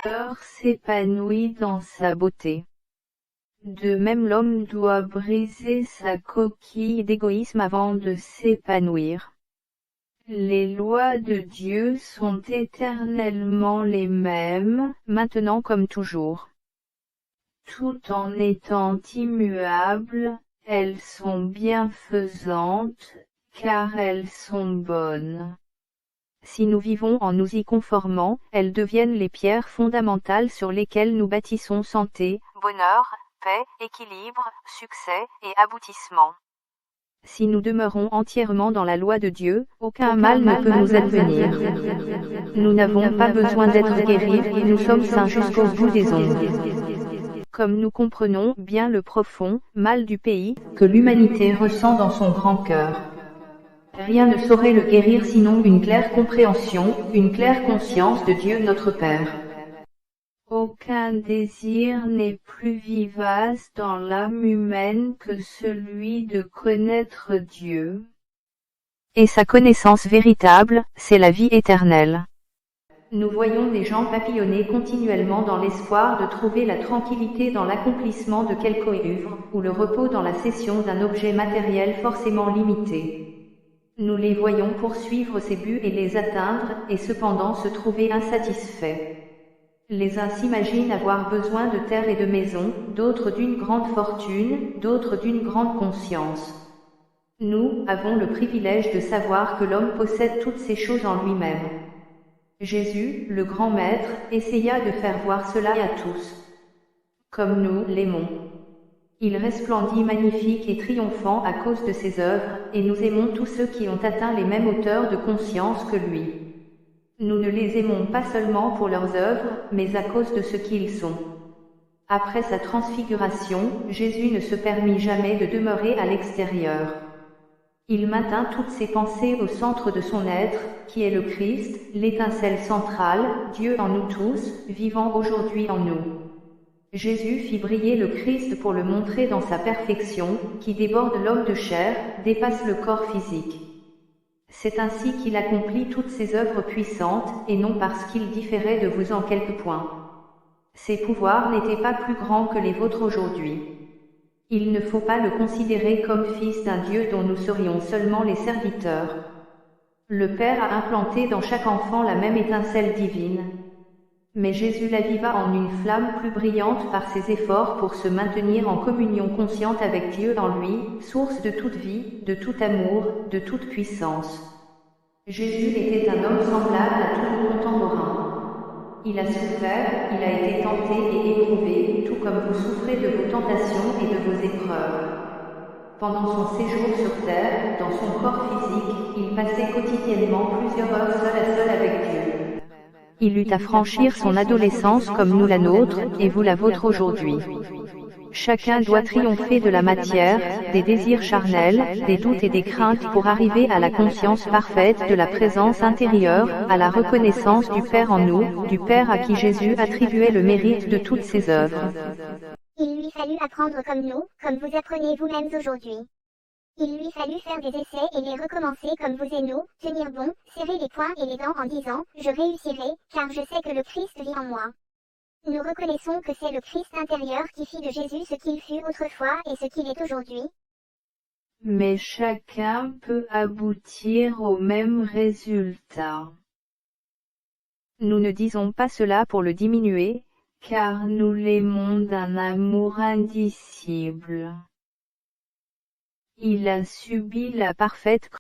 cœur s'épanouit dans sa beauté. De même l'homme doit briser sa coquille d'égoïsme avant de s'épanouir. Les lois de Dieu sont éternellement les mêmes, maintenant comme toujours. Tout en étant immuables, elles sont bienfaisantes, car elles sont bonnes. Si nous vivons en nous y conformant, elles deviennent les pierres fondamentales sur lesquelles nous bâtissons santé, bonheur, paix, équilibre, succès et aboutissement. Si nous demeurons entièrement dans la loi de Dieu, aucun mal ne peut nous advenir. Nous n'avons pas besoin d'être guéris, nous sommes saints jusqu'au bout des ongles. Comme nous comprenons bien le profond mal du pays que l'humanité ressent dans son grand cœur. Rien ne saurait le guérir sinon une claire compréhension, une claire conscience de Dieu notre Père. Aucun désir n'est plus vivace dans l'âme humaine que celui de connaître Dieu. Et sa connaissance véritable, c'est la vie éternelle. Nous voyons des gens papillonner continuellement dans l'espoir de trouver la tranquillité dans l'accomplissement de quelque œuvre, ou le repos dans la cession d'un objet matériel forcément limité. Nous les voyons poursuivre ces buts et les atteindre, et cependant se trouver insatisfaits. Les uns s'imaginent avoir besoin de terre et de maisons, d'autres d'une grande fortune, d'autres d'une grande conscience. Nous avons le privilège de savoir que l'homme possède toutes ces choses en lui-même. Jésus, le grand maître, essaya de faire voir cela à tous. Comme nous l'aimons. Il resplendit magnifique et triomphant à cause de ses œuvres, et nous aimons tous ceux qui ont atteint les mêmes hauteurs de conscience que lui. Nous ne les aimons pas seulement pour leurs œuvres, mais à cause de ce qu'ils sont. Après sa transfiguration, Jésus ne se permit jamais de demeurer à l'extérieur. Il maintint toutes ses pensées au centre de son être, qui est le Christ, l'étincelle centrale, Dieu en nous tous, vivant aujourd'hui en nous. Jésus fit briller le Christ pour le montrer dans sa perfection, qui déborde l'homme de chair, dépasse le corps physique. C'est ainsi qu'il accomplit toutes ses œuvres puissantes, et non parce qu'il différait de vous en quelques points. Ses pouvoirs n'étaient pas plus grands que les vôtres aujourd'hui. Il ne faut pas le considérer comme fils d'un Dieu dont nous serions seulement les serviteurs. Le Père a implanté dans chaque enfant la même étincelle divine. Mais Jésus l'aviva en une flamme plus brillante par ses efforts pour se maintenir en communion consciente avec Dieu en lui, source de toute vie, de tout amour, de toute puissance. Jésus était un homme semblable à tous nos contemporains. Il a souffert, il a été tenté et éprouvé, tout comme vous souffrez de vos tentations et de vos épreuves. Pendant son séjour sur terre, dans son corps physique, il passait quotidiennement plusieurs heures seul avec Dieu. Il eut à franchir son adolescence comme nous la nôtre, et vous la vôtre aujourd'hui. Chacun doit triompher de la matière, des désirs charnels, des doutes et des craintes pour arriver à la conscience parfaite de la présence intérieure, à la reconnaissance du Père en nous, du Père à qui Jésus attribuait le mérite de toutes ses œuvres. Il lui fallut apprendre comme nous, comme vous apprenez vous-mêmes aujourd'hui. Il lui fallut faire des essais et les recommencer comme vous et nous, tenir bon, serrer les poings et les dents en disant « Je réussirai, car je sais que le Christ vit en moi ». Nous reconnaissons que c'est le Christ intérieur qui fit de Jésus ce qu'il fut autrefois et ce qu'il est aujourd'hui. Mais chacun peut aboutir au même résultat. Nous ne disons pas cela pour le diminuer, car nous l'aimons d'un amour indicible. Il a subi la parfaite